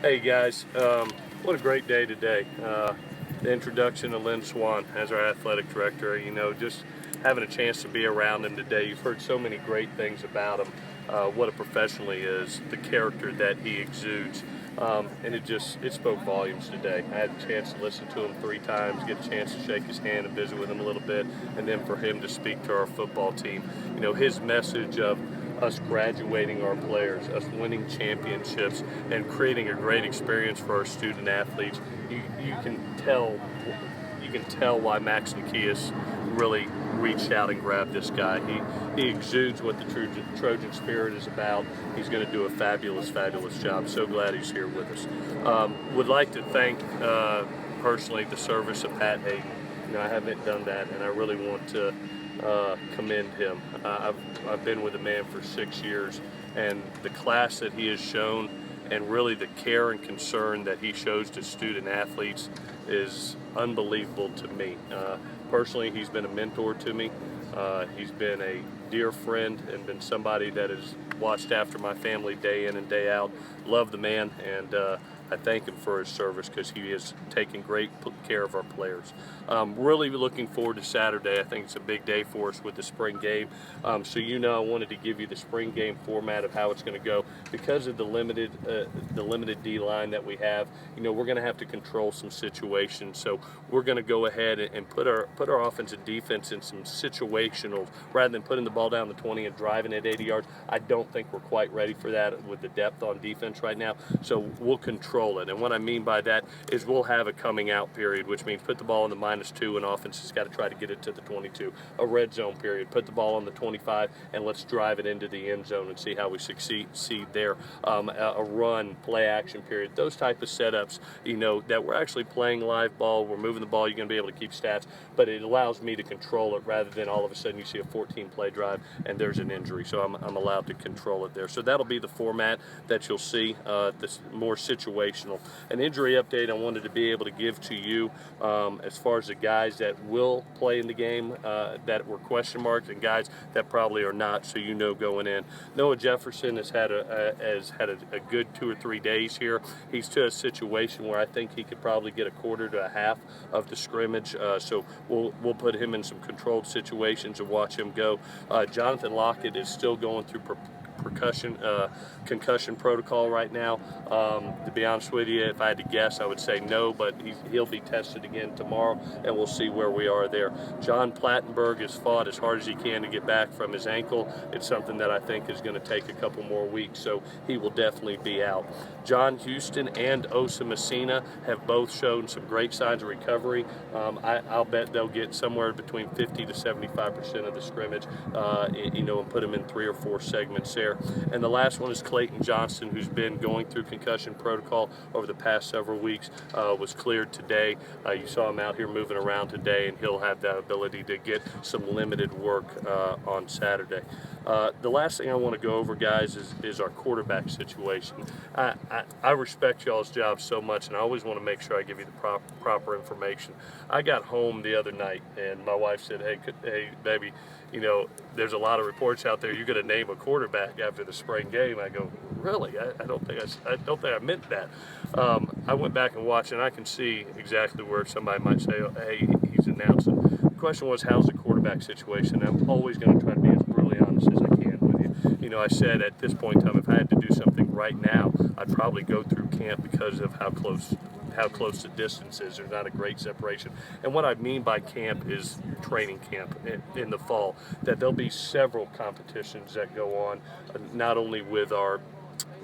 Hey guys, what a great day today. The introduction of Lynn Swan as our athletic director, just having a chance to be around him today. You've heard so many great things about him, what a professional he is, the character that he exudes. And it spoke volumes today. I had a chance to listen to him 3 times, get a chance to shake his hand and visit with him a little bit, and then for him to speak to our football team. His message of us graduating our players, us winning championships, and creating a great experience for our student athletes. You can tell why Max Nikias really reached out and grabbed this guy. He exudes what the Trojan spirit is about. He's going to do a fabulous job. So glad he's here with us. Would like to thank personally the service of Pat Hayden. I haven't done that, and I really want to commend him. I've been with the man for 6 years, and the class that he has shown and really the care and concern that he shows to student athletes is unbelievable to me. Personally, he's been a mentor to me. He's been a dear friend and been somebody that has watched after my family day in and day out. Love the man, and I thank him for his service because he is taking great care of our players. Really looking forward to Saturday. I think it's a big day for us with the spring game. So I wanted to give you the spring game format of how it's going to go. Because of the limited D-line that we have, we're going to have to control some situations. So we're going to go ahead and put our offense and defense in some situationals rather than putting the ball down the 20 and driving it 80 yards. I don't think we're quite ready for that with the depth on defense right now. So we'll control it. And what I mean by that is we'll have a coming out period, which means put the ball in the -2 and offense has got to try to get it to the 22. A red zone period, put the ball on the 25 and let's drive it into the end zone and see how we succeed there. A run, play action period, those type of setups, that we're actually playing live ball, we're moving the ball, you're going to be able to keep stats, but it allows me to control it rather than all of a sudden you see a 14-play drive and there's an injury. So I'm allowed to control it there. So that'll be the format that you'll see, this more situational. An injury update I wanted to be able to give to you as far as the guys that will play in the game that were question marks and guys that probably are not, so going in. Noah Jefferson has had a good 2 or 3 days here. He's to a situation where I think he could probably get a quarter to a half of the scrimmage, so we'll put him in some controlled situations and watch him go. Jonathan Lockett is still going through concussion protocol right now. To be honest with you, if I had to guess, I would say no, but he'll be tested again tomorrow, and we'll see where we are there. John Plattenberg has fought as hard as he can to get back from his ankle. It's something that I think is going to take a couple more weeks, so he will definitely be out. John Houston and Osa Messina have both shown some great signs of recovery. I'll bet they'll get somewhere between 50 to 75% of the scrimmage, and put them in 3 or 4 segments there. And the last one is Clayton Johnston, who's been going through concussion protocol over the past several weeks, was cleared today. You saw him out here moving around today, and he'll have that ability to get some limited work on Saturday. The last thing I want to go over, guys, is our quarterback situation. I respect y'all's job so much, and I always want to make sure I give you the proper information. I got home the other night, and my wife said, hey, baby, there's a lot of reports out there. You're going to name a quarterback after the spring game. I go, really? I don't think I meant that. I went back and watched, and I can see exactly where somebody might say, oh, hey, he's announcing. The question was, how's the quarterback situation? I'm always going to try to be as brutally honest as I can with you. I said at this point in time, if I had to do something right now, I'd probably go through camp because of how close the distance is. There's not a great separation. And what I mean by camp is training camp in the fall, that there'll be several competitions that go on, not only with our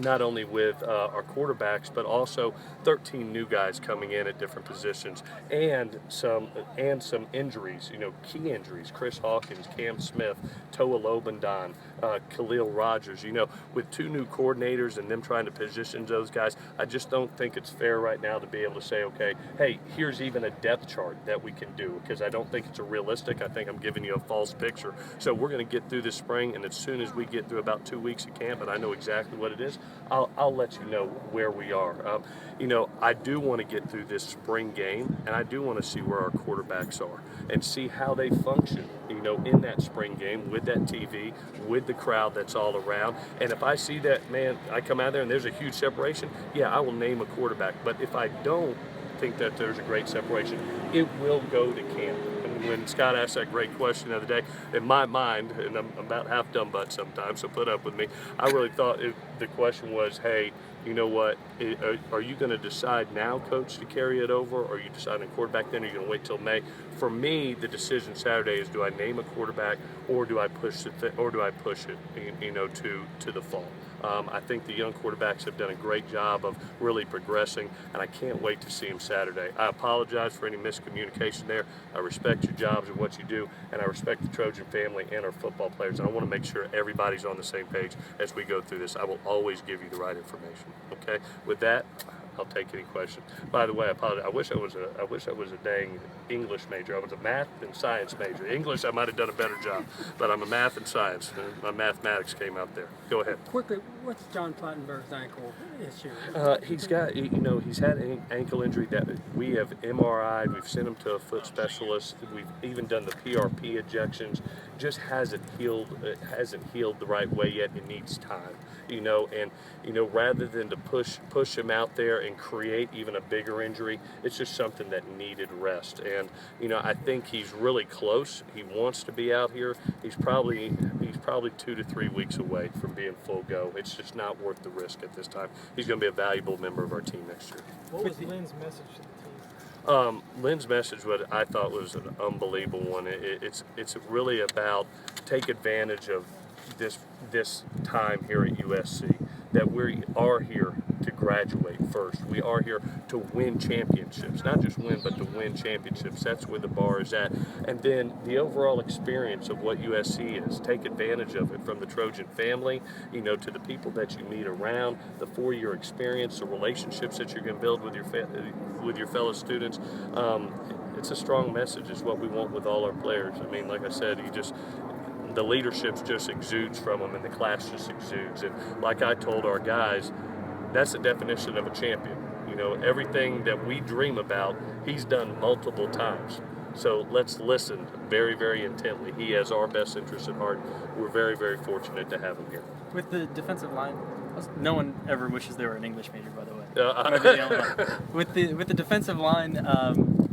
quarterbacks, but also 13 new guys coming in at different positions, and some injuries, key injuries. Chris Hawkins, Cam Smith, Toa Lobendon, Khalil Rogers. With 2 new coordinators and them trying to position those guys, I just don't think it's fair right now to be able to say, okay, hey, here's even a depth chart that we can do, because I don't think it's realistic. I think I'm giving you a false picture. So we're going to get through this spring, and as soon as we get through about 2 weeks of camp, and I know exactly what it is, I'll let you know where we are. I do want to get through this spring game, and I do want to see where our quarterbacks are and see how they function, in that spring game with that TV, with the crowd that's all around. And if I see that, man, I come out there and there's a huge separation, yeah, I will name a quarterback. But if I don't think that there's a great separation, it will go to camp. And when Scott asked that great question the other day, in my mind, and I'm about half dumb butt sometimes, so put up with me, I really thought the question was, hey, you know what, are you going to decide now, coach, to carry it over, or are you deciding quarterback then, or are you going to wait till May? For me, the decision Saturday is, do I name a quarterback, or do I push it, you know, to the fall? I think the young quarterbacks have done a great job of really progressing, and I can't wait to see them Saturday. I apologize for any miscommunication there. I respect your jobs and what you do, and I respect the Trojan family and our football players. And I want to make sure everybody's on the same page as we go through this. I will always give you the right information. Okay? With that, I'll take any questions. By the way, I apologize. I wish I was a dang English major. I was a math and science major. English, I might have done a better job, but I'm a math and science. My mathematics came out there. Go ahead. Quickly, what's John Plattenberg's ankle issue? He's got, you know, he's had an ankle injury that we have MRI'd. We've sent him to a foot specialist. We've even done the PRP injections. Just hasn't healed. It hasn't healed the right way yet. It needs time, you know. And you know, rather than to push him out there and create even a bigger injury, it's just something that needed rest. And you know, I think he's really close. He wants to be out here. He's probably 2 to 3 weeks away from being full go. It's just not worth the risk at this time. He's going to be a valuable member of our team next year. What was Lynn's message to the team? Lynn's message, what I thought was an unbelievable one. It's really about take advantage of this time here at USC, that we are here to graduate first. We are here to win championships, not just win, but to win championships. That's where the bar is at. And then the overall experience of what USC is, take advantage of it, from the Trojan family, you know, to the people that you meet around, the 4-year experience, the relationships that you're going to build with your fellow students. It's a strong message. It's what we want with all our players. I mean, like I said, the leadership just exudes from them, and the class just exudes. And like I told our guys, that's the definition of a champion. You know, everything that we dream about, he's done multiple times. So let's listen very, very intently. He has our best interests at heart. We're very, very fortunate to have him here. With the defensive line, no one ever wishes they were an English major, by the way. With the defensive line,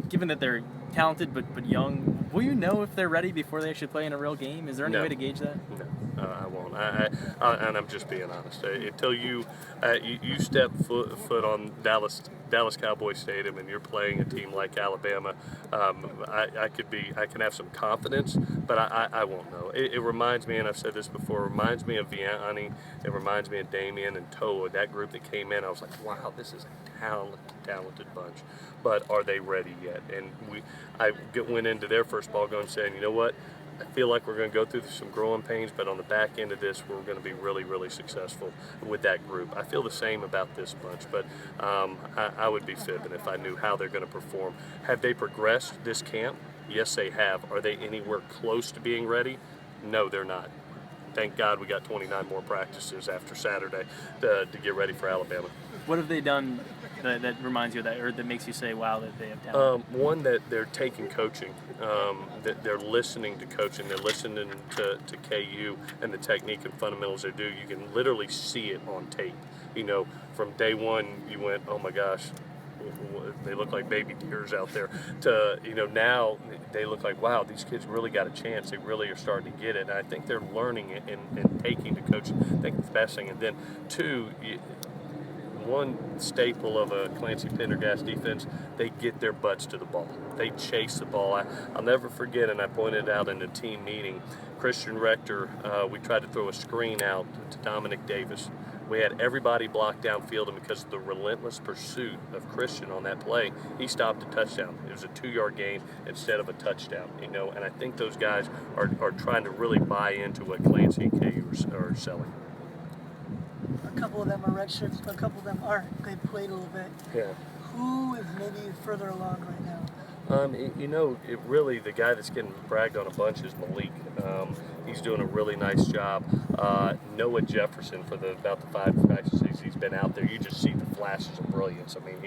given that they're talented but young, will you know if they're ready before they actually play in a real game? Is there any way to gauge that? No, I won't. And I'm just being honest. Until you step foot on Dallas Cowboy Stadium and you're playing a team like Alabama, I can have some confidence, but I won't know. It reminds me, and I've said this before, it reminds me of Vianney. It reminds me of Damian and Toa, that group that came in. I was like, wow, this is a talented bunch. But are they ready yet? And I went into their first ball game saying, you know what? I feel like we're going to go through some growing pains, but on the back end of this, we're going to be really, really successful with that group. I feel the same about this bunch, but I would be fibbing if I knew how they're going to perform. Have they progressed this camp? Yes, they have. Are they anywhere close to being ready? No, they're not. Thank God we got 29 more practices after Saturday to get ready for Alabama. What have they done that reminds you of that, or that makes you say, wow, that they have talent? One, that they're taking coaching, that they're listening to coaching, they're listening to KU and the technique and fundamentals they do. You can literally see it on tape. You know, from day one, you went, oh my gosh, they look like baby deers out there, to, you know, now they look like, wow, these kids really got a chance. They really are starting to get it. And I think they're learning it and taking to coaching. I think it's the best thing. And then two, one staple of a Clancy Pendergast defense, they get their butts to the ball. They chase the ball. I'll never forget, and I pointed out in a team meeting, Christian Rector, we tried to throw a screen out to Dominic Davis. We had everybody blocked downfield, and because of the relentless pursuit of Christian on that play, he stopped a touchdown. It was a 2-yard gain instead of a touchdown, you know, and I think those guys are trying to really buy into what Clancy and KU are selling. A couple of them are redshirts, but a couple of them aren't. They played a little bit. Yeah. Who is maybe further along right now? You know, the guy that's getting bragged on a bunch is Malik. He's doing a really nice job. Noah Jefferson, for about the 5 practices he's been out there, you just see the flashes of brilliance. I mean,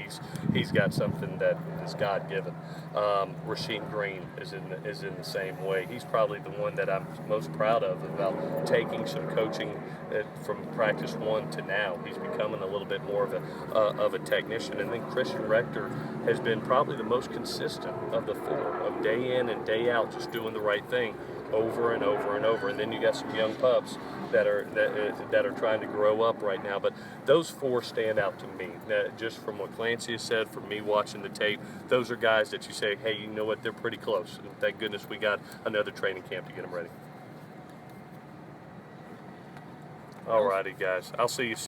he's got something that is God-given. Rasheem Green is in the same way. He's probably the one that I'm most proud of about taking some coaching from practice 1 to now. He's becoming a little bit more of a technician. And then Christian Rector has been probably the most consistent of the 4, of day in and day out, just doing the right thing over and over and over. And then you got some young pups that are trying to grow up right now. But those 4 stand out to me. Just from what Clancy has said, from me watching the tape, those are guys that you say, hey, you know what, they're pretty close. And thank goodness we got another training camp to get them ready. All righty, guys. I'll see you soon.